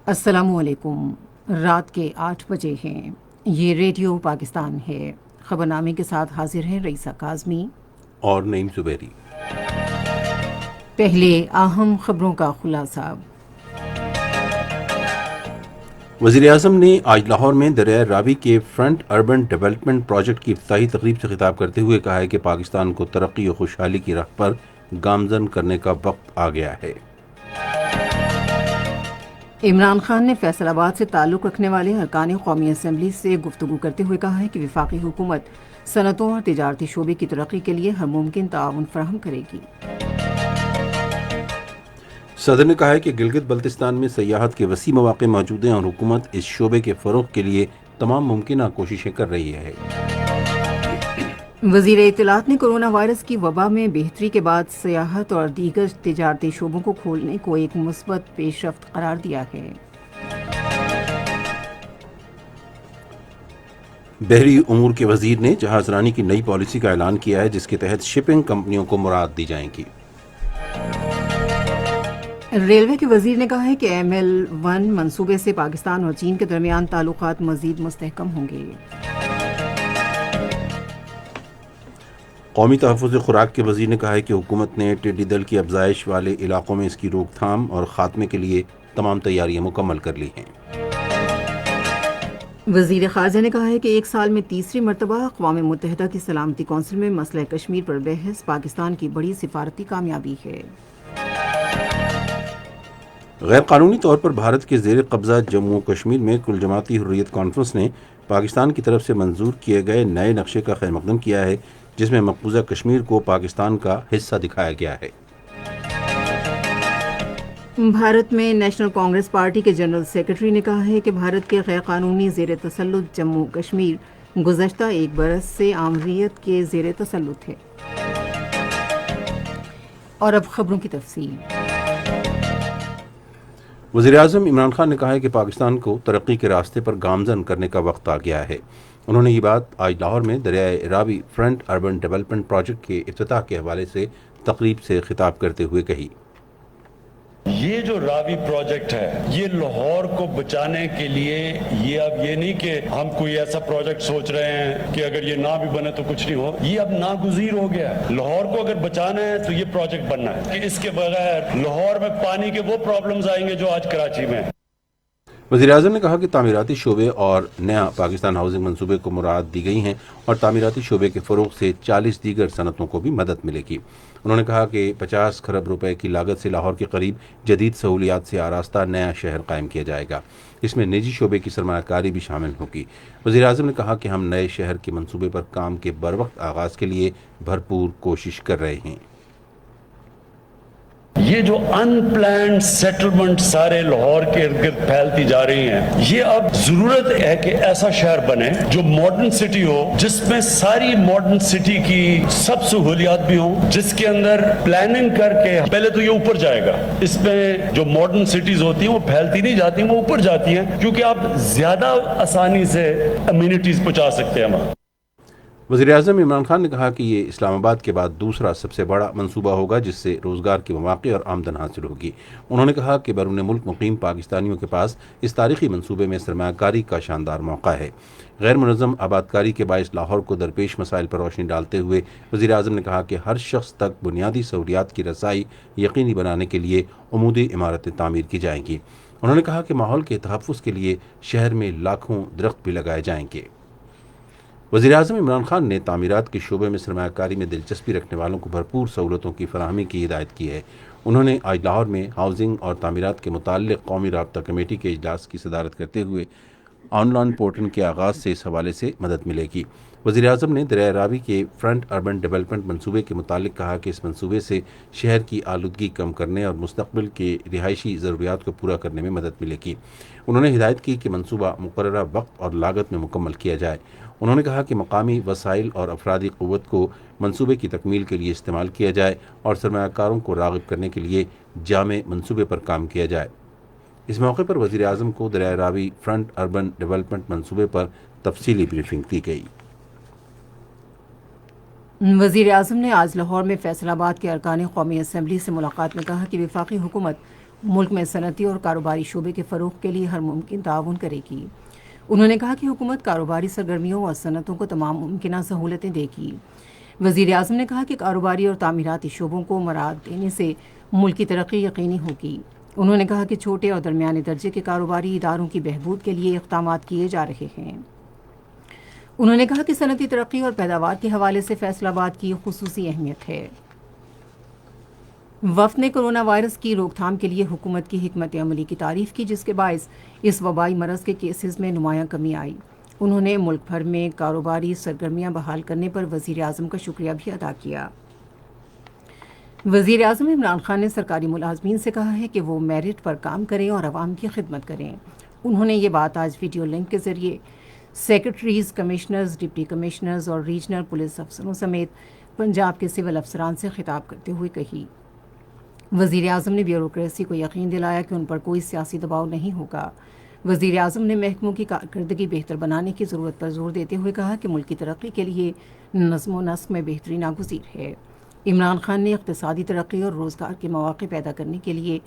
السلام علیکم۔ رات کے 8 بجے ہیں۔ یہ ریڈیو پاکستان ہے۔ خبرنامے کے ساتھ حاضر ہیں رئیسہ کاظمی اور نعیم زبیری۔ پہلے اہم خبروں کا خلاصہ۔ وزیر اعظم نے آج لاہور میں دریائے راوی کے فرنٹ اربن ڈیولپمنٹ پروجیکٹ کی افتتاحی تقریب سے خطاب کرتے ہوئے کہا ہے کہ پاکستان کو ترقی اور خوشحالی کی راہ پر گامزن کرنے کا وقت آ گیا ہے۔ عمران خان نے فیصل آباد سے تعلق رکھنے والے ارکان قومی اسمبلی سے گفتگو کرتے ہوئے کہا ہے کہ وفاقی حکومت صنعتوں اور تجارتی شعبے کی ترقی کے لیے ہر ممکن تعاون فراہم کرے گی۔ صدر نے کہا ہے کہ گلگت بلتستان میں سیاحت کے وسیع مواقع موجود ہیں اور حکومت اس شعبے کے فروغ کے لیے تمام ممکنہ کوششیں کر رہی ہے۔ وزیر اطلاعات نے کرونا وائرس کی وبا میں بہتری کے بعد سیاحت اور دیگر تجارتی شعبوں کو کھولنے کو ایک مثبت پیش رفت قرار دیا ہے۔ بحری امور کے وزیر نے جہاز رانی کی نئی پالیسی کا اعلان کیا ہے جس کے تحت شپنگ کمپنیوں کو مراعات دی جائیں گی۔ ریلوے کے وزیر نے کہا ہے کہ ML1 منصوبے سے پاکستان اور چین کے درمیان تعلقات مزید مستحکم ہوں گے۔ قومی تحفظ خوراک کے وزیر نے کہا ہے کہ حکومت نے ٹڈی دل کی افزائش والے علاقوں میں اس کی روک تھام اور خاتمے کے لیے تمام تیاریاں مکمل کر لی ہیں۔ وزیر خارجہ نے کہا ہے کہ ایک سال میں تیسری مرتبہ اقوام متحدہ کی سلامتی کونسل میں مسئلہ کشمیر پر بحث پاکستان کی بڑی سفارتی کامیابی ہے۔ غیر قانونی طور پر بھارت کے زیر قبضہ جموں و کشمیر میں کل جماعتی حریت کانفرنس نے پاکستان کی طرف سے منظور کیے گئے نئے نقشے کا خیر مقدم کیا ہے جس میں مقبوضہ کشمیر کو پاکستان کا حصہ دکھایا گیا ہے۔ بھارت میں نیشنل کانگریس پارٹی کے جنرل سیکرٹری نے کہا ہے کہ بھارت کے غیر قانونی زیر تسلط جموں کشمیر گزشتہ ایک برس سے آمریت کے زیر تسلط ہے۔ اور اب خبروں کی تفصیل۔ وزیر اعظم عمران خان نے کہا ہے کہ پاکستان کو ترقی کے راستے پر گامزن کرنے کا وقت آ گیا ہے۔ انہوں نے یہ بات آج لاہور میں دریائے راوی فرنٹ اربن ڈیولپمنٹ پروجیکٹ کے افتتاح کے حوالے سے تقریب سے خطاب کرتے ہوئے کہی۔ یہ جو راوی پروجیکٹ ہے یہ لاہور کو بچانے کے لیے، یہ اب یہ نہیں کہ ہم کوئی ایسا پروجیکٹ سوچ رہے ہیں کہ اگر یہ نہ بھی بنے تو کچھ نہیں ہو، یہ اب ناگزیر ہو گیا ہے۔ لاہور کو اگر بچانا ہے تو یہ پروجیکٹ بننا ہے کہ اس کے بغیر لاہور میں پانی کے وہ پرابلمز آئیں گے جو آج کراچی میں ہیں۔ وزیر اعظم نے کہا کہ تعمیراتی شعبے اور نیا پاکستان ہاؤسنگ منصوبے کو مراعات دی گئی ہیں اور تعمیراتی شعبے کے فروغ سے 40 دیگر صنعتوں کو بھی مدد ملے گی۔ انہوں نے کہا کہ 50 کھرب روپے کی لاگت سے لاہور کے قریب جدید سہولیات سے آراستہ نیا شہر قائم کیا جائے گا۔ اس میں نجی شعبے کی سرمایہ کاری بھی شامل ہوگی۔ وزیر اعظم نے کہا کہ ہم نئے شہر کے منصوبے پر کام کے بروقت آغاز کے لیے بھرپور کوشش کر رہے ہیں۔ یہ جو ان پلانڈ سیٹلمنٹ سارے لاہور کے ارد گرد پھیلتی جا رہی ہیں، یہ اب ضرورت ہے کہ ایسا شہر بنے جو ماڈرن سٹی ہو، جس میں ساری ماڈرن سٹی کی سب سہولیات بھی ہوں، جس کے اندر پلاننگ کر کے پہلے تو یہ اوپر جائے گا۔ اس میں جو ماڈرن سٹیز ہوتی ہیں وہ پھیلتی نہیں جاتی، وہ اوپر جاتی ہیں کیونکہ آپ زیادہ آسانی سے امینٹیز پہنچا سکتے ہیں وہاں۔ وزیر اعظم عمران خان نے کہا کہ یہ اسلام آباد کے بعد دوسرا سب سے بڑا منصوبہ ہوگا جس سے روزگار کے مواقع اور آمدن حاصل ہوگی۔ انہوں نے کہا کہ بیرون ملک مقیم پاکستانیوں کے پاس اس تاریخی منصوبے میں سرمایہ کاری کا شاندار موقع ہے۔ غیر منظم آبادکاری کے باعث لاہور کو درپیش مسائل پر روشنی ڈالتے ہوئے وزیر اعظم نے کہا کہ ہر شخص تک بنیادی سہولیات کی رسائی یقینی بنانے کے لیے عمودی عمارتیں تعمیر کی جائیں گی۔ انہوں نے کہا کہ ماحول کے تحفظ کے لیے شہر میں لاکھوں درخت بھی لگائے جائیں گے۔ وزیر اعظم عمران خان نے تعمیرات کے شعبے میں سرمایہ کاری میں دلچسپی رکھنے والوں کو بھرپور سہولتوں کی فراہمی کی ہدایت کی ہے۔ انہوں نے آج لاہور میں ہاؤسنگ اور تعمیرات کے متعلق قومی رابطہ کمیٹی کے اجلاس کی صدارت کرتے ہوئے آن لائن پورٹل کے آغاز سے اس حوالے سے مدد ملے گی۔ وزیر اعظم نے دریائے راوی کے فرنٹ اربن ڈیولپمنٹ منصوبے کے متعلق کہا کہ اس منصوبے سے شہر کی آلودگی کم کرنے اور مستقبل کے رہائشی ضروریات کو پورا کرنے میں مدد ملے گی۔ انہوں نے ہدایت کی کہ منصوبہ مقررہ وقت اور لاگت میں مکمل کیا جائے۔ انہوں نے کہا کہ مقامی وسائل اور افرادی قوت کو منصوبے کی تکمیل کے لیے استعمال کیا جائے اور سرمایہ کاروں کو راغب کرنے کے لیے جامع منصوبے پر کام کیا جائے۔ اس موقع پر وزیر اعظم کو دریائے راوی فرنٹ اربن ڈیولپمنٹ منصوبے پر تفصیلی بریفنگ دی گئی۔ وزیر اعظم نے آج لاہور میں فیصل آباد کے ارکان قومی اسمبلی سے ملاقات میں کہا کہ وفاقی حکومت ملک میں صنعتی اور کاروباری شعبے کے فروغ کے لیے ہر ممکن تعاون کرے گی۔ انہوں نے کہا کہ حکومت کاروباری سرگرمیوں اور صنعتوں کو تمام ممکنہ سہولتیں دے گی۔ وزیر اعظم نے کہا کہ کاروباری اور تعمیراتی شعبوں کو مراعات دینے سے ملک کی ترقی یقینی ہوگی۔ انہوں نے کہا کہ چھوٹے اور درمیانے درجے کے کاروباری اداروں کی بہبود کے لیے اقدامات کیے جا رہے ہیں۔ انہوں نے کہا کہ صنعتی ترقی اور پیداوار کے حوالے سے فیصل آباد کی خصوصی اہمیت ہے۔ وفد نے کرونا وائرس کی روک تھام کے لیے حکومت کی حکمت عملی کی تعریف کی، جس کے باعث اس وبائی مرض کے کیسز میں نمایاں کمی آئی۔ انہوں نے ملک بھر میں کاروباری سرگرمیاں بحال کرنے پر وزیر اعظم کا شکریہ بھی ادا کیا۔ وزیر اعظم عمران خان نے سرکاری ملازمین سے کہا ہے کہ وہ میرٹ پر کام کریں اور عوام کی خدمت کریں۔ انہوں نے یہ بات آج ویڈیو لنک کے ذریعے سیکرٹریز، کمشنرز، ڈپٹی کمشنرز اور ریجنل پولیس افسروں سمیت پنجاب کے سول افسران سے خطاب کرتے ہوئے کہی۔ وزیر اعظم نے بیوروکریسی کو یقین دلایا کہ ان پر کوئی سیاسی دباؤ نہیں ہوگا۔ وزیر اعظم نے محکموں کی کارکردگی بہتر بنانے کی ضرورت پر زور دیتے ہوئے کہا کہ ملک کی ترقی کے لیے نظم و نسق میں بہتری ناگزیر ہے۔ عمران خان نے اقتصادی ترقی اور روزگار کے مواقع پیدا کرنے کے لیے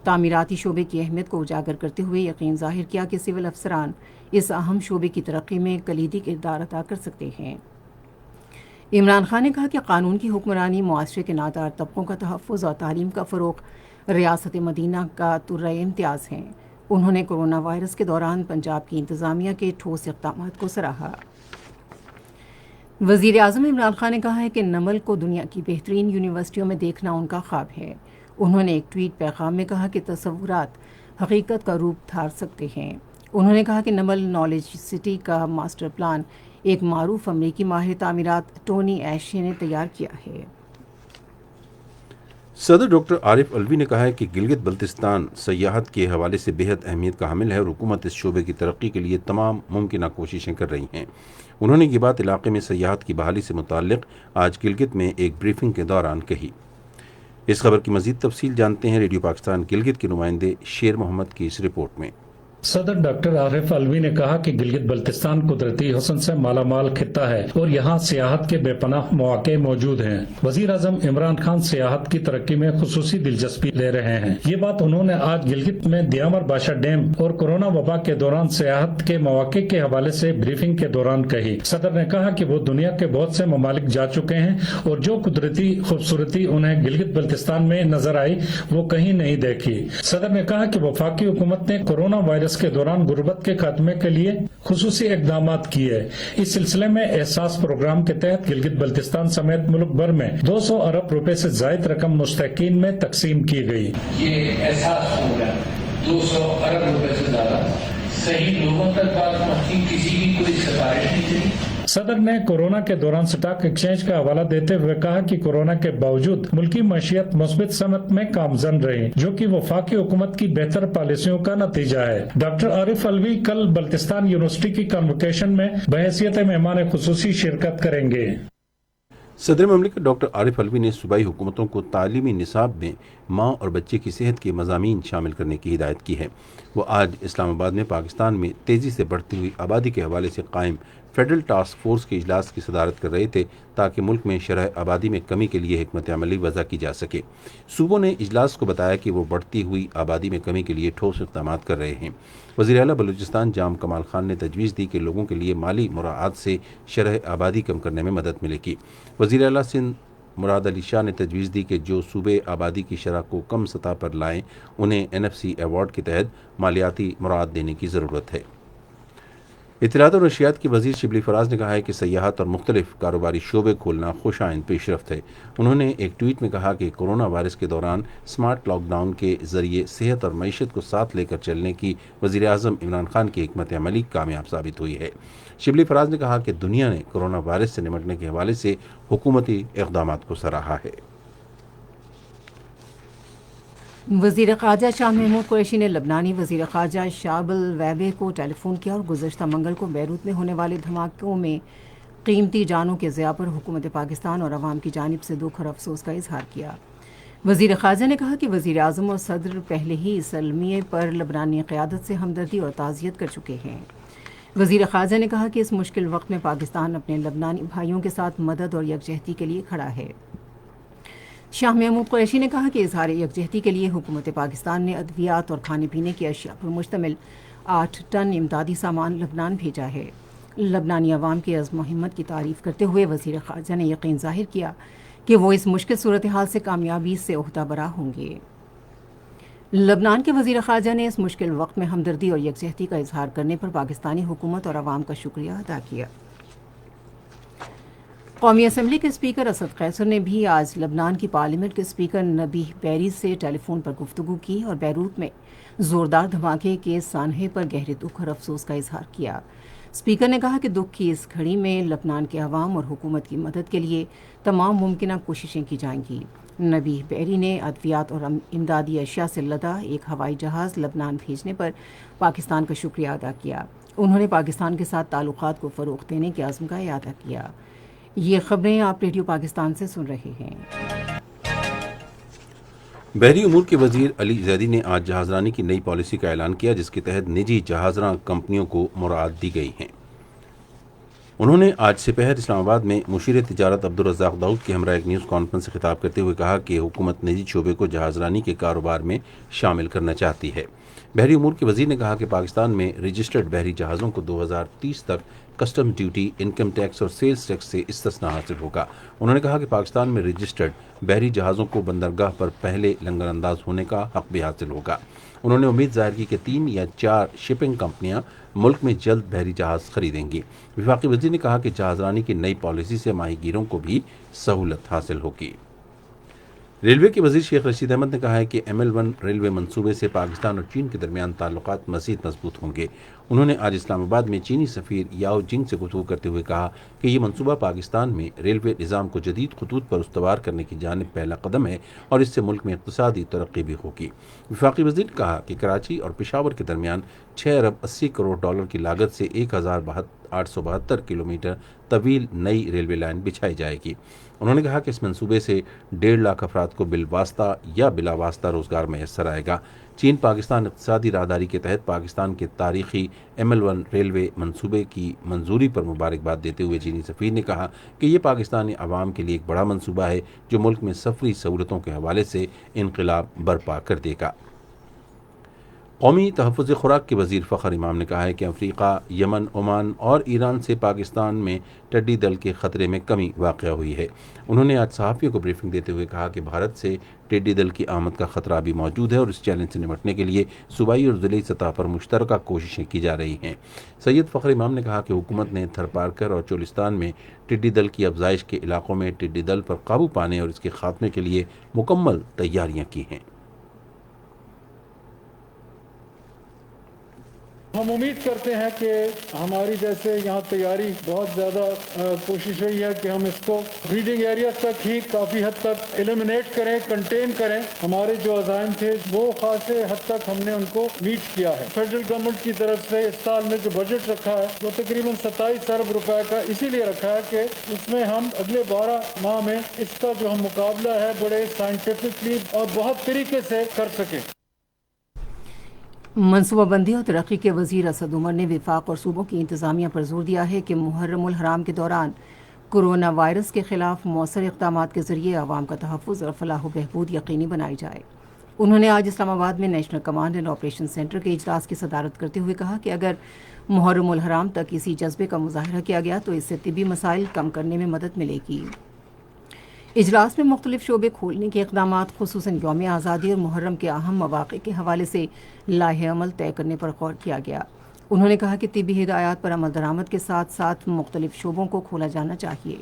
تعمیراتی شعبے کی اہمیت کو اجاگر کرتے ہوئے یقین ظاہر کیا کہ سول افسران اس اہم شعبے کی ترقی میں کلیدی کردار ادا کر سکتے ہیں۔ عمران خان نے کہا کہ قانون کی حکمرانی، معاشرے کے نادار طبقوں کا تحفظ اور تعلیم کا فروغ ریاست مدینہ کا ترہ امتیاز ہیں۔ انہوں نے کرونا وائرس کے دوران پنجاب کی انتظامیہ کے ٹھوس اقدامات کو سراہا۔ وزیر اعظم عمران خان نے کہا ہے کہ نمل کو دنیا کی بہترین یونیورسٹیوں میں دیکھنا ان کا خواب ہے۔ انہوں نے ایک ٹویٹ پیغام میں کہا کہ تصورات حقیقت کا روپ دھار سکتے ہیں۔ انہوں نے کہا کہ نمل نالج سٹی کا ماسٹر پلان ایک معروف امریکی ماہر تعمیرات ٹونی ایشے نے تیار کیا ہے۔ صدر ڈاکٹر عارف الوی نے کہا ہے کہ گلگت بلتستان سیاحت کے حوالے سے بہت اہمیت کا حامل ہے اور حکومت اس شعبے کی ترقی کے لیے تمام ممکنہ کوششیں کر رہی ہیں۔ انہوں نے یہ بات علاقے میں سیاحت کی بحالی سے متعلق آج گلگت میں ایک بریفنگ کے دوران کہی۔ اس خبر کی مزید تفصیل جانتے ہیں ریڈیو پاکستان گلگت کے نمائندے شیر محمد کی اس رپورٹ میں۔ صدر ڈاکٹر عارف الوی نے کہا کہ گلگت بلتستان قدرتی حسن سے مالا مال خطہ ہے اور یہاں سیاحت کے بے پناہ مواقع موجود ہیں۔ وزیر اعظم عمران خان سیاحت کی ترقی میں خصوصی دلچسپی لے رہے ہیں۔ یہ بات انہوں نے آج گلگت میں دیامر باشا ڈیم اور کورونا وبا کے دوران سیاحت کے مواقع کے حوالے سے بریفنگ کے دوران کہی۔ صدر نے کہا کہ وہ دنیا کے بہت سے ممالک جا چکے ہیں اور جو قدرتی خوبصورتی انہیں گلگت بلتستان میں نظر آئی وہ کہیں نہیں دیکھی۔ صدر نے کہا کہ وفاقی حکومت نے کورونا وائرس کے دوران غربت کے خاتمے کے لیے خصوصی اقدامات کیے۔ اس سلسلے میں احساس پروگرام کے تحت گلگت بلتستان سمیت ملک بھر میں 200 ارب روپے سے زائد رقم مستحقین میں تقسیم کی گئی۔ یہ احساس پروگرام 200 ارب روپے سے زیادہ صحیح لوگوں تک بات پہنچی، کسی کی کوئی سفارش نہیں تھی۔ صدر نے کورونا کے دوران سٹاک ایکسچینج کا حوالہ دیتے ہوئے کہا کہ کورونا کے باوجود ملکی معیشت مثبت سمت میں گامزن رہی، جو کہ وفاقی حکومت کی بہتر پالیسیوں کا نتیجہ ہے۔ ڈاکٹر عارف الوی کل بلتستان یونیورسٹی کی کنوکیشن میں بحیثیت مہمان خصوصی شرکت کریں گے۔ صدر مملکت ڈاکٹر عارف الوی نے صوبائی حکومتوں کو تعلیمی نصاب میں ماں اور بچے کی صحت کے مضامین شامل کرنے کی ہدایت کی ہے۔ وہ آج اسلام آباد میں پاکستان میں تیزی سے بڑھتی ہوئی آبادی کے حوالے سے قائم فیڈرل ٹاسک فورس کے اجلاس کی صدارت کر رہے تھے تاکہ ملک میں شرح آبادی میں کمی کے لیے حکمت عملی وضع کی جا سکے۔ صوبوں نے اجلاس کو بتایا کہ وہ بڑھتی ہوئی آبادی میں کمی کے لیے ٹھوس اقدامات کر رہے ہیں۔ وزیر اعلیٰ بلوچستان جام کمال خان نے تجویز دی کہ لوگوں کے لیے مالی مراعات سے شرح آبادی کم کرنے میں مدد ملے گی۔ وزیر اعلیٰ سندھ مراد علی شاہ نے تجویز دی کہ جو صوبے آبادی کی شرح کو کم سطح پر لائیں انہیں NFC ایوارڈ کے تحت مالیاتی مراعات دینے کی ضرورت ہے۔ اطلاعات اور نشریات کی وزیر شبلی فراز نے کہا ہے کہ سیاحت اور مختلف کاروباری شعبے کھولنا خوش آئند پیش رفت ہے۔ انہوں نے ایک ٹویٹ میں کہا کہ کورونا وائرس کے دوران سمارٹ لاک ڈاؤن کے ذریعے صحت اور معیشت کو ساتھ لے کر چلنے کی وزیر اعظم عمران خان کی حکمت عملی کامیاب ثابت ہوئی ہے۔ شبلی فراز نے کہا کہ دنیا نے کورونا وائرس سے نمٹنے کے حوالے سے حکومتی اقدامات کو سراہا ہے۔ وزیر خارجہ شاہ محمود قریشی نے لبنانی وزیر خارجہ شعب الویبے کو ٹیلی فون کیا اور گزشتہ منگل کو بیروت میں ہونے والے دھماکوں میں قیمتی جانوں کے ضیاع پر حکومت پاکستان اور عوام کی جانب سے دکھ اور افسوس کا اظہار کیا۔ وزیر خارجہ نے کہا کہ وزیر اعظم اور صدر پہلے ہی اس المیے پر لبنانی قیادت سے ہمدردی اور تعزیت کر چکے ہیں۔ وزیر خارجہ نے کہا کہ اس مشکل وقت میں پاکستان اپنے لبنانی بھائیوں کے ساتھ مدد اور یکجہتی کے لیے کھڑا ہے۔ شاہ محمود قریشی نے کہا کہ اظہار یکجہتی کے لیے حکومت پاکستان نے ادویات اور کھانے پینے کی اشیاء پر مشتمل 8 ٹن امدادی سامان لبنان بھیجا ہے۔ لبنانی عوام کی عزم و ہمت کی تعریف کرتے ہوئے وزیر خارجہ نے یقین ظاہر کیا کہ وہ اس مشکل صورتحال سے کامیابی سے عہدہ برا ہوں گے۔ لبنان کے وزیر خارجہ نے اس مشکل وقت میں ہمدردی اور یکجہتی کا اظہار کرنے پر پاکستانی حکومت اور عوام کا شکریہ ادا کیا۔ قومی اسمبلی کے اسپیکر اسد قیصر نے بھی آج لبنان کی پارلیمنٹ کے اسپیکر نبیہ بیری سے ٹیلی فون پر گفتگو کی اور بیروت میں زوردار دھماکے کے سانحے پر گہرے دکھ اور افسوس کا اظہار کیا۔ اسپیکر نے کہا کہ دکھ کی اس گھڑی میں لبنان کے عوام اور حکومت کی مدد کے لیے تمام ممکنہ کوششیں کی جائیں گی۔ نبیہ بیری نے ادویات اور امدادی اشیاء سے لدا ایک ہوائی جہاز لبنان بھیجنے پر پاکستان کا شکریہ ادا کیا۔ انہوں نے پاکستان کے ساتھ تعلقات کو فروغ دینے کے عزم کا اعادہ کیا۔ یہ خبریں آپ ریڈیو پاکستان سے سن رہے ہیں۔ بحری امور کے وزیر علی زیدی نے آج جہازرانی کی نئی پالیسی کا اعلان کیا جس کے تحت نجی جہازراں کمپنیوں کو مراعات دی گئی ہیں۔ انہوں نے آج سپہر اسلام آباد میں مشیر تجارت عبدالرزاق داؤد کے ہمراہ ایک نیوز کانفرنس سے خطاب کرتے ہوئے کہا کہ حکومت نجی شعبے کو جہازرانی کے کاروبار میں شامل کرنا چاہتی ہے۔ بحری امور کے وزیر نے کہا کہ پاکستان میں رجسٹرڈ بحری جہازوں کو 2030 تک کسٹم ڈیوٹی، انکم ٹیکس اور سیلز ٹیکس سے استثناء حاصل ہوگا۔ انہوں نے کہا کہ پاکستان میں رجسٹرڈ بحری جہازوں کو بندرگاہ پر پہلے لنگر انداز ہونے کا حق بھی حاصل ہوگا۔ انہوں نے امید ظاہر کی کہ 3 یا 4 شپنگ کمپنیاں ملک میں جلد بحری جہاز خریدیں گی۔ وفاقی وزیر نے کہا کہ جہازرانی کی نئی پالیسی سے ماہی گیروں کو بھی سہولت حاصل ہوگی۔ ریلوے کے وزیر شیخ رشید احمد نے کہا ہے کہ ML1 ریلوے منصوبے سے پاکستان اور چین کے درمیان تعلقات مزید مضبوط ہوں گے۔ انہوں نے آج اسلام آباد میں چینی سفیر یاؤ جنگ سے گفتگو کرتے ہوئے کہا کہ یہ منصوبہ پاکستان میں ریلوے نظام کو جدید خطوط پر استوار کرنے کی جانب پہلا قدم ہے اور اس سے ملک میں اقتصادی ترقی بھی ہوگی۔ وفاقی وزیر نے کہا کہ کراچی اور پشاور کے درمیان 6 ارب 80 کروڑ ڈالر کی لاگت سے 1872 کلومیٹر طویل نئی ریلوے لائن بچھائی جائے گی۔ انہوں نے کہا کہ اس منصوبے سے 1.5 لاکھ افراد کو بالواسطہ یا بلا واسطہ روزگار میسر آئے گا۔ چین پاکستان اقتصادی راہداری کے تحت پاکستان کے تاریخی ML1 ریلوے منصوبے کی منظوری پر مبارکباد دیتے ہوئے چینی سفیر نے کہا کہ یہ پاکستانی عوام کے لیے ایک بڑا منصوبہ ہے جو ملک میں سفری سہولتوں کے حوالے سے انقلاب برپا کر دے گا۔ قومی تحفظ خوراک کے وزیر فخر امام نے کہا ہے کہ افریقہ، یمن، عمان اور ایران سے پاکستان میں ٹڈی دل کے خطرے میں کمی واقع ہوئی ہے۔ انہوں نے آج صحافیوں کو بریفنگ دیتے ہوئے کہا کہ بھارت سے ٹڈی دل کی آمد کا خطرہ بھی موجود ہے اور اس چیلنج سے نمٹنے کے لیے صوبائی اور ضلعی سطح پر مشترکہ کوششیں کی جا رہی ہیں۔ سید فخر امام نے کہا کہ حکومت نے تھرپارکر اور چولستان میں ٹڈی دل کی افزائش کے علاقوں میں ٹڈی دل پر قابو پانے اور اس کے خاتمے کے لیے مکمل تیاریاں کی ہیں۔ ہم امید کرتے ہیں کہ ہماری جیسے یہاں تیاری بہت زیادہ کوشش ہوئی ہے کہ ہم اس کو بریڈنگ ایریا تک ہی کافی حد تک ایلیمنیٹ کریں، کنٹین کریں۔ ہمارے جو عزائم تھے وہ خاصے حد تک ہم نے ان کو میٹ کیا ہے۔ فیڈرل گورنمنٹ کی طرف سے اس سال میں جو بجٹ رکھا ہے وہ تقریباً 27 ارب روپے کا اسی لیے رکھا ہے کہ اس میں ہم اگلے 12 ماہ میں اس کا جو ہم مقابلہ ہے بڑے سائنٹیفکلی اور بہت طریقے سے کر سکیں۔ منصوبہ بندی اور ترقی کے وزیر اسد عمر نے وفاق اور صوبوں کی انتظامیہ پر زور دیا ہے کہ محرم الحرام کے دوران کورونا وائرس کے خلاف مؤثر اقدامات کے ذریعے عوام کا تحفظ اور فلاح و بہبود یقینی بنائی جائے۔ انہوں نے آج اسلام آباد میں national command and operation centre کے اجلاس کی صدارت کرتے ہوئے کہا کہ اگر محرم الحرام تک اسی جذبے کا مظاہرہ کیا گیا تو اس سے طبی مسائل کم کرنے میں مدد ملے گی۔ اجلاس میں مختلف شعبے کھولنے کے اقدامات خصوصاً یوم آزادی اور محرم کے اہم مواقع کے حوالے سے لائحہ عمل طے کرنے پر غور کیا گیا۔ انہوں نے کہا کہ طبی ہدایات پر عمل درآمد کے ساتھ ساتھ مختلف شعبوں کو کھولا جانا چاہیے۔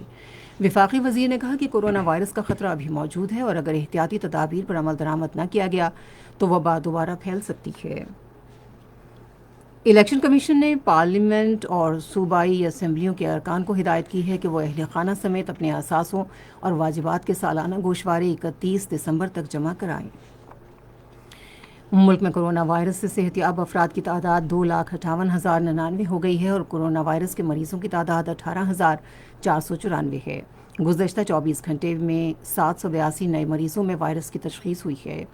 وفاقی وزیر نے کہا کہ کورونا وائرس کا خطرہ ابھی موجود ہے اور اگر احتیاطی تدابیر پر عمل درآمد نہ کیا گیا تو وبا دوبارہ پھیل سکتی ہے۔ الیکشن کمیشن نے پارلیمنٹ اور صوبائی اسمبلیوں کے ارکان کو ہدایت کی ہے کہ وہ اہل خانہ سمیت اپنے اثاثوں اور واجبات کے سالانہ گوشوارے 31 دسمبر تک جمع کرائیں۔ ملک میں کورونا وائرس سے صحت یاب افراد کی تعداد 2,58,099 ہو گئی ہے اور کورونا وائرس کے مریضوں کی تعداد 18,494 ہے۔ گزشتہ 24 گھنٹے میں 782 نئے مریضوں میں وائرس کی تشخیص ہوئی ہے۔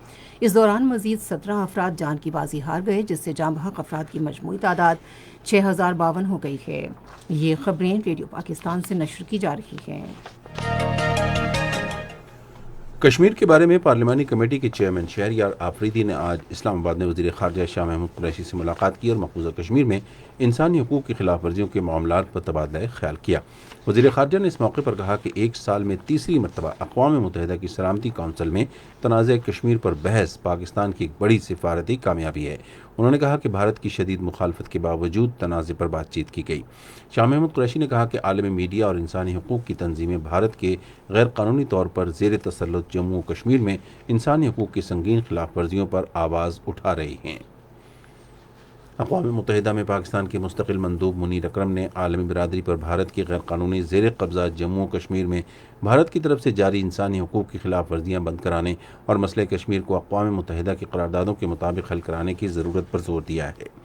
اس دوران مزید 17 افراد جان کی بازی ہار گئے جس سے جاں بحق افراد کی مجموعی تعداد 6,052 ہو گئی ہے۔ یہ خبریں ریڈیو پاکستان سے نشر کی جا رہی ہیں۔ کشمیر کے بارے میں پارلیمانی کمیٹی کے چیئرمین شہریار آفریدی نے آج اسلام آباد میں وزیر خارجہ شاہ محمود قریشی سے ملاقات کی اور مقبوضہ کشمیر میں انسانی حقوق کی خلاف ورزیوں کے معاملات پر تبادلہ خیال کیا۔ وزیر خارجہ نے اس موقع پر کہا کہ ایک سال میں تیسری مرتبہ اقوام متحدہ کی سلامتی کونسل میں تنازع کشمیر پر بحث پاکستان کی ایک بڑی سفارتی کامیابی ہے۔ انہوں نے کہا کہ بھارت کی شدید مخالفت کے باوجود تنازع پر بات چیت کی گئی۔ شاہ محمود قریشی نے کہا کہ عالمی میڈیا اور انسانی حقوق کی تنظیمیں بھارت کے غیر قانونی طور پر زیر تسلط جموں و کشمیر میں انسانی حقوق کی سنگین خلاف ورزیوں پر آواز اٹھا رہی ہیں۔ اقوام متحدہ میں پاکستان کے مستقل مندوب منیر اکرم نے عالمی برادری پر بھارت کی غیر قانونی زیر قبضہ جموں و کشمیر میں بھارت کی طرف سے جاری انسانی حقوق کی خلاف ورزیاں بند کرانے اور مسئلہ کشمیر کو اقوام متحدہ کی قراردادوں کے مطابق حل کرانے کی ضرورت پر زور دیا ہے۔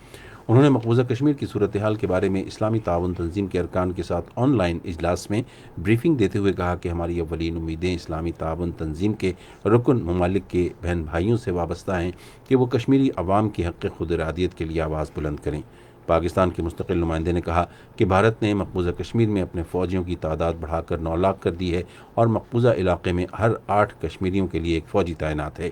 انہوں نے مقبوضہ کشمیر کی صورتحال کے بارے میں اسلامی تعاون تنظیم کے ارکان کے ساتھ آن لائن اجلاس میں بریفنگ دیتے ہوئے کہا کہ ہماری اولین امیدیں اسلامی تعاون تنظیم کے رکن ممالک کے بہن بھائیوں سے وابستہ ہیں کہ وہ کشمیری عوام کی حق خود ارادیت کے لیے آواز بلند کریں۔ پاکستان کے مستقل نمائندے نے کہا کہ بھارت نے مقبوضہ کشمیر میں اپنے فوجیوں کی تعداد بڑھا کر 9 لاکھ کر دی ہے اور مقبوضہ علاقے میں ہر 8 کشمیریوں کے لیے ایک فوجی تعینات ہے۔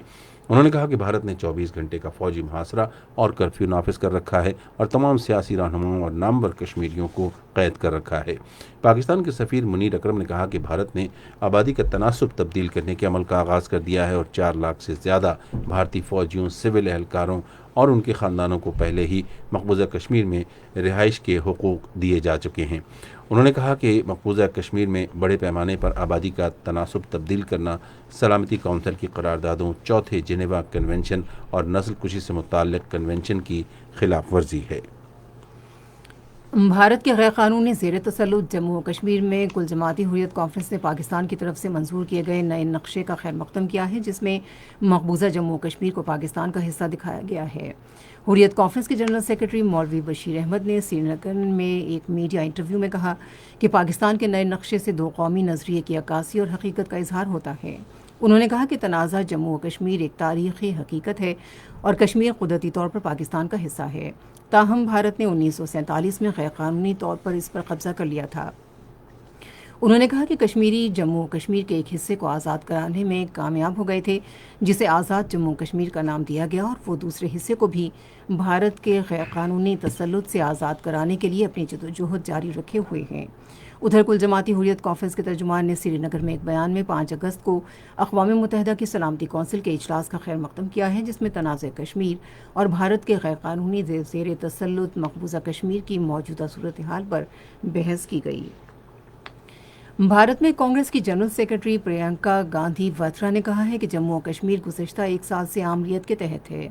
انہوں نے کہا کہ بھارت نے 24 گھنٹے کا فوجی محاصرہ اور کرفیو نافذ کر رکھا ہے اور تمام سیاسی رہنماؤں اور نامور کشمیریوں کو قید کر رکھا ہے۔ پاکستان کے سفیر منیر اکرم نے کہا کہ بھارت نے آبادی کا تناسب تبدیل کرنے کے عمل کا آغاز کر دیا ہے اور 4 لاکھ سے زیادہ بھارتی فوجیوں، سول اہلکاروں اور ان کے خاندانوں کو پہلے ہی مقبوضہ کشمیر میں رہائش کے حقوق دیے جا چکے ہیں۔ انہوں نے کہا کہ مقبوضہ کشمیر میں بڑے پیمانے پر آبادی کا تناسب تبدیل کرنا سلامتی کونسل کی قراردادوں، چوتھے جنیوا کنونشن اور نسل کشی سے متعلق کنونشن کی خلاف ورزی ہے۔ بھارت کے غیر قانونی زیر تسلط جموں و کشمیر میں کل جماعتی حریت کانفرنس نے پاکستان کی طرف سے منظور کیے گئے نئے نقشے کا خیر مقدم کیا ہے، جس میں مقبوضہ جموں و کشمیر کو پاکستان کا حصہ دکھایا گیا ہے۔ حریت کانفرنس کے جنرل سیکرٹری مولوی بشیر احمد نے سری نگر میں ایک میڈیا انٹرویو میں کہا کہ پاکستان کے نئے نقشے سے 2 قومی نظریے کی عکاسی اور حقیقت کا اظہار ہوتا ہے۔ انہوں نے کہا کہ تنازع جموں و کشمیر ایک تاریخی حقیقت ہے اور کشمیر قدرتی طور پر پاکستان کا حصہ ہے، تاہم بھارت نے 1947 میں غیر قانونی طور پر اس پر قبضہ کر لیا تھا۔ انہوں نے کہا کہ کشمیری جموں و کشمیر کے ایک حصے کو آزاد کرانے میں کامیاب ہو گئے تھے، جسے آزاد جموں و کشمیر کا نام دیا گیا، اور وہ دوسرے حصے کو بھی بھارت کے غیر قانونی تسلط سے آزاد کرانے کے لیے اپنی جدوجہد جاری رکھے ہوئے ہیں۔ ادھر کل جماعتی حریت کانفرنس کے ترجمان نے سری نگر میں ایک بیان میں 5 اگست کو اقوام متحدہ کی سلامتی کونسل کے اجلاس کا خیر مقدم کیا ہے، جس میں تنازع کشمیر اور بھارت کے غیر قانونی زیر تسلط مقبوضہ کشمیر کی موجودہ صورتحال پر بحث کی گئی۔ بھارت میں کانگریس کی جنرل سیکرٹری پرینکا گاندھی وترا نے کہا ہے کہ جموں و کشمیر گزشتہ 1 سال سے عاملیت کے تحت ہے۔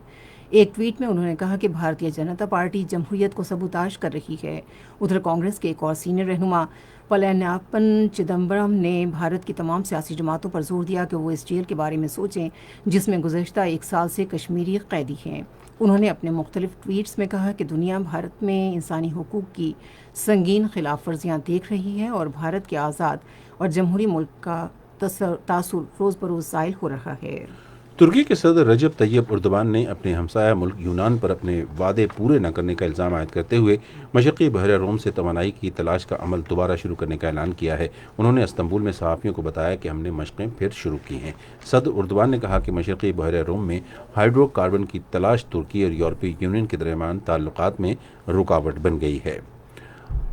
ایک ٹویٹ میں انہوں نے کہا کہ بھارتیہ جنتا پارٹی جمہوریت کو سبوتاژ کر رہی ہے۔ ادھر کانگریس کے ایک اور سینئر رہنما پلانیاپن چدمبرم نے بھارت کی تمام سیاسی جماعتوں پر زور دیا کہ وہ اس جیل کے بارے میں سوچیں جس میں گزشتہ 1 سال سے کشمیری قیدی ہیں۔ انہوں نے اپنے مختلف ٹویٹس میں کہا کہ دنیا بھارت میں انسانی حقوق کی سنگین خلاف ورزیاں دیکھ رہی ہے اور بھارت کے آزاد اور جمہوری ملک کا تاثر روز بروز زائل ہو رہا ہے۔ ترکی کے صدر رجب طیب اردوان نے اپنے ہمسایہ ملک یونان پر اپنے وعدے پورے نہ کرنے کا الزام عائد کرتے ہوئے مشرقی بحیرہ روم سے توانائی کی تلاش کا عمل دوبارہ شروع کرنے کا اعلان کیا ہے۔ انہوں نے استنبول میں صحافیوں کو بتایا کہ ہم نے مشقیں پھر شروع کی ہیں۔ صدر اردوان نے کہا کہ مشرقی بحیرہ روم میں ہائیڈرو کاربن کی تلاش ترکی اور یورپی یونین کے درمیان تعلقات میں رکاوٹ بن گئی ہے۔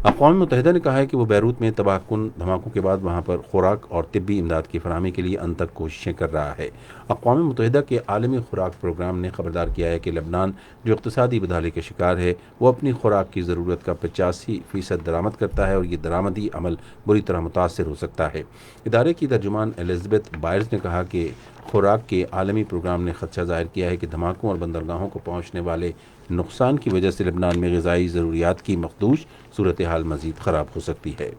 اقوام متحدہ نے کہا ہے کہ وہ بیروت میں تباہ کن دھماکوں کے بعد وہاں پر خوراک اور طبی امداد کی فراہمی کے لیے انتھک کوششیں کر رہا ہے۔ اقوام متحدہ کے عالمی خوراک پروگرام نے خبردار کیا ہے کہ لبنان جو اقتصادی بدحالی کا شکار ہے، وہ اپنی خوراک کی ضرورت کا 85% درآمد کرتا ہے اور یہ درآمدی عمل بری طرح متاثر ہو سکتا ہے۔ ادارے کی ترجمان الزبتھ بائرز نے کہا کہ خوراک کے عالمی پروگرام نے خدشہ ظاہر کیا ہے کہ دھماکوں اور بندرگاہوں کو پہنچنے والے نقصان کی وجہ سے لبنان میں غذائی ضروریات کی مخدوش صورتحال مزید خراب ہو سکتی ہے۔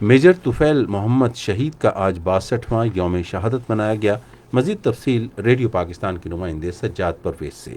میجر طفیل محمد شہید کا آج 62واں یوم شہادت منایا گیا۔ مزید تفصیل ریڈیو پاکستان کے نمائندے سجاد پرویز سے۔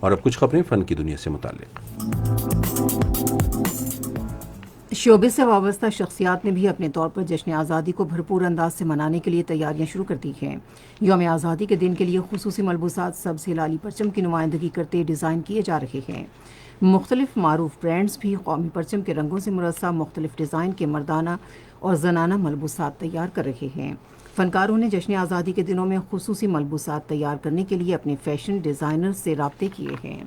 اور اب کچھ خبریں فن کی دنیا سے متعلق۔ شعبے سے وابستہ شخصیات نے بھی اپنے طور پر جشن آزادی کو بھرپور انداز سے منانے کے لیے تیاریاں شروع کر دی ہیں۔ یوم آزادی کے دن کے لیے خصوصی ملبوسات سبز ہلالی پرچم کی نمائندگی کرتے ڈیزائن کیے جا رہے ہیں۔ مختلف معروف برانڈز بھی قومی پرچم کے رنگوں سے مرصع مختلف ڈیزائن کے مردانہ اور زنانہ ملبوسات تیار کر رہے ہیں۔ فنکاروں نے جشن آزادی کے دنوں میں خصوصی ملبوسات تیار کرنے کے لیے اپنے فیشن ڈیزائنر سے رابطے کیے ہیں۔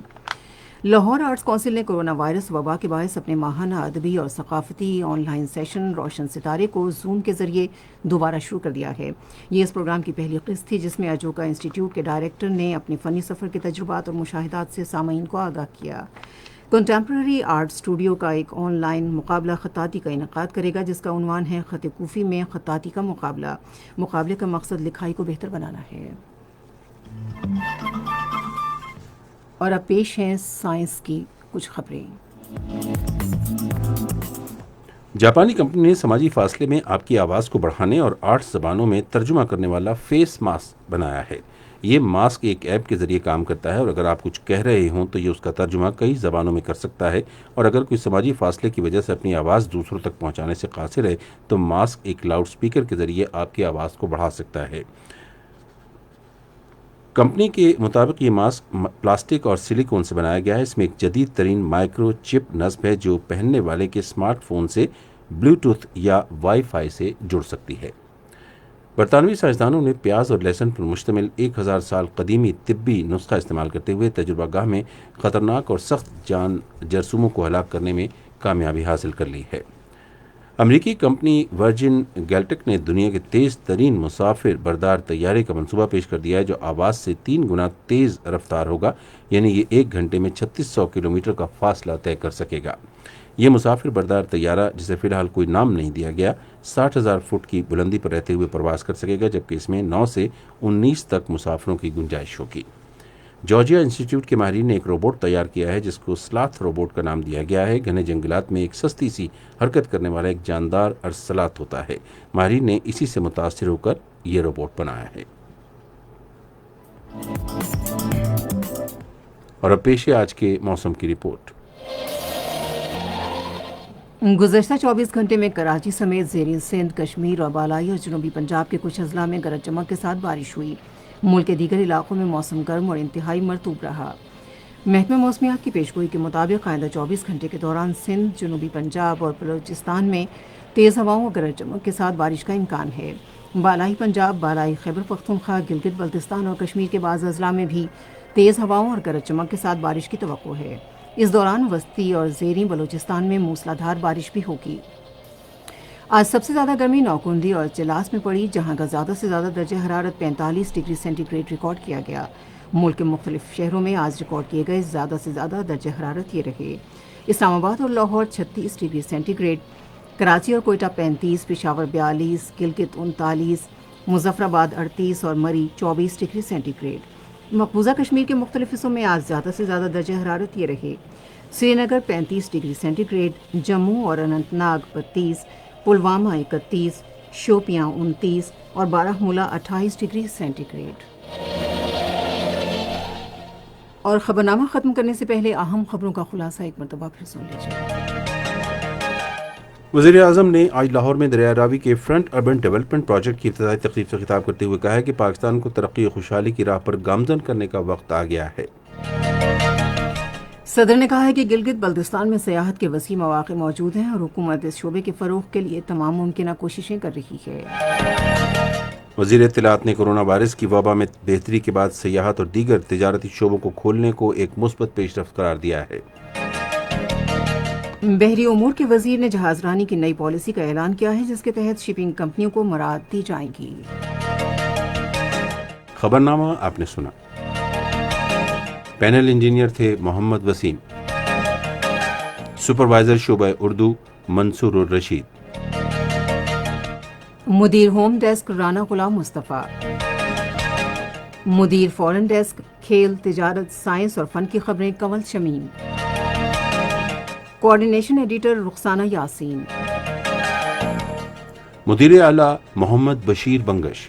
لاہور آرٹس کونسل نے کورونا وائرس وبا کے باعث اپنے ماہانہ ادبی اور ثقافتی آن لائن سیشن روشن ستارے کو زوم کے ذریعے دوبارہ شروع کر دیا ہے۔ یہ اس پروگرام کی پہلی قسط تھی جس میں اجوکا انسٹی ٹیوٹ کے ڈائریکٹر نے اپنے فنی سفر کے تجربات اور مشاہدات سے سامعین کو آگاہ کیا۔ کنٹمپرری آرٹ اسٹوڈیو کا ایک آن لائن مقابلہ خطاطی کا انعقاد کرے گا جس کا عنوان ہے خط کوفی میں خطاطی کا مقابلہ۔ مقابلے کا مقصد لکھائی کو بہتر بنانا ہے۔ اور اب پیش ہیں سائنس کی کچھ خبریں۔ جاپانی کمپنی نے سماجی فاصلے میں آپ کی آواز کو بڑھانے اور 8 زبانوں میں ترجمہ کرنے والا فیس ماسک بنایا ہے۔ یہ ماسک ایک ایپ کے ذریعے کام کرتا ہے اور اگر آپ کچھ کہہ رہے ہوں تو یہ اس کا ترجمہ کئی زبانوں میں کر سکتا ہے، اور اگر کوئی سماجی فاصلے کی وجہ سے اپنی آواز دوسروں تک پہنچانے سے قاصر ہے تو ماسک ایک لاؤڈ سپیکر کے ذریعے آپ کی آواز کو بڑھا سکتا ہے۔ کمپنی کے مطابق یہ ماسک پلاسٹک اور سلیکون سے بنایا گیا ہے۔ اس میں ایک جدید ترین مائکرو چپ نصب ہے جو پہننے والے کے اسمارٹ فون سے بلوٹوتھ یا وائی فائی سے جڑ سکتی ہے۔ برطانوی سائنسدانوں نے پیاز اور لہسن پر مشتمل 1000 سال قدیمی طبی نسخہ استعمال کرتے ہوئے تجربہ گاہ میں خطرناک اور سخت جان جرثوموں کو ہلاک کرنے میں کامیابی حاصل کر لی ہے۔ امریکی کمپنی ورجن گیلٹک نے دنیا کے تیز ترین مسافر بردار طیارے کا منصوبہ پیش کر دیا ہے جو آواز سے 3 گنا تیز رفتار ہوگا، یعنی یہ 1 گھنٹے میں 3600 کلومیٹر کا فاصلہ طے کر سکے گا۔ یہ مسافر بردار طیارہ، جسے فی الحال کوئی نام نہیں دیا گیا، 60,000 فٹ کی بلندی پر رہتے ہوئے پرواز کر سکے گا، جبکہ اس میں 9 سے 19 تک مسافروں کی گنجائش ہوگی۔ جارجیا انسٹی ٹیوٹ کے ماہرین نے ایک روبوٹ تیار کیا ہے جس کو سلاتھ روبوٹ کا نام دیا گیا ہے۔ گھنے جنگلات میں ایک سستی سی حرکت کرنے والا ایک جاندار ارسلات ہوتا ہے۔ ماہرین نے اسی سے متاثر ہو کر یہ روبوٹ بنایا ہے۔ اور اب پیش ہے آج کے موسم کی رپورٹ۔ گزشتہ 24 گھنٹے میں کراچی سمیت زیریں سندھ، کشمیر اور بالائی اور جنوبی پنجاب کے کچھ اضلاع میں گرج چمک کے ساتھ بارش ہوئی۔ ملک کے دیگر علاقوں میں موسم گرم اور انتہائی مرطوب رہا۔ محکمہ موسمیات کی پیشگوئی کے مطابق آئندہ 24 گھنٹے کے دوران سندھ، جنوبی پنجاب اور بلوچستان میں تیز ہواؤں اور گرج چمک کے ساتھ بارش کا امکان ہے۔ بالائی پنجاب، بالائی خیبر پختونخوا، گلگت بلتستان اور کشمیر کے بعض اضلاع میں بھی تیز ہواؤں اور گرج چمک کے ساتھ بارش کی توقع ہے۔ اس دوران وسطی اور زیریں بلوچستان میں موسلادھار بارش بھی ہوگی۔ آج سب سے زیادہ گرمی نوکندی اور چلاس میں پڑی، جہاں کا زیادہ سے زیادہ درجہ حرارت 45 ڈگری سینٹی گریڈ ریکارڈ کیا گیا۔ ملک کے مختلف شہروں میں آج ریکارڈ کیے گئے زیادہ سے زیادہ درجہ حرارت یہ رہے: اسلام آباد اور Lahore 36 degree centigrade, Karachi اور کوئٹہ 35، پشاور 42، گلگت 39، مظفر آباد 38 اور مری 24 ڈگری سینٹی گریڈ۔ مقبوضہ کشمیر کے مختلف حصوں میں آج زیادہ سے زیادہ درجہ حرارت یہ رہے: Srinagar 35 degree centigrade, Jammu اور اننت ناگ 32، پلوامہ 31، شوپیاں 29 اور بارہمولہ 28 ڈگری سینٹی گریڈ۔ اور خبرنامہ ختم کرنے سے پہلے اہم خبروں کا خلاصہ ایک مرتبہ پھر سن لیجیے۔ وزیر اعظم نے آج لاہور میں دریائے راوی کے فرنٹ اربن ڈیولپمنٹ پروجیکٹ کی افتتاحی تقریب سے خطاب کرتے ہوئے کہا ہے کہ پاکستان کو ترقی اور خوشحالی کی راہ پر گامزن کرنے کا وقت آ گیا ہے۔ صدر نے کہا ہے کہ گلگت بلتستان میں سیاحت کے وسیع مواقع موجود ہیں اور حکومت اس شعبے کے فروغ کے لیے تمام ممکنہ کوششیں کر رہی ہے۔ وزیر اطلاعات نے کورونا وائرس کی وبا میں بہتری کے بعد سیاحت اور دیگر تجارتی شعبوں کو کھولنے کو ایک مثبت پیش رفت قرار دیا ہے۔ بحری امور کے وزیر نے جہاز رانی کی نئی پالیسی کا اعلان کیا ہے جس کے تحت شپنگ کمپنیوں کو مراعات دی جائیں گی۔ خبرنامہ آپ نے سنا۔ پینل انجینئر تھے محمد وسیم، سپروائزر شعبہ اردو منصور الرشید، مدیر ہوم ڈیسک رانا غلام مصطفیٰ، مدیر فورن ڈیسک کھیل، تجارت، سائنس اور فن کی خبریں کنول شمیم، کوارڈینیشن ایڈیٹر رخسانہ یاسین، مدیر اعلیٰ محمد بشیر بنگش،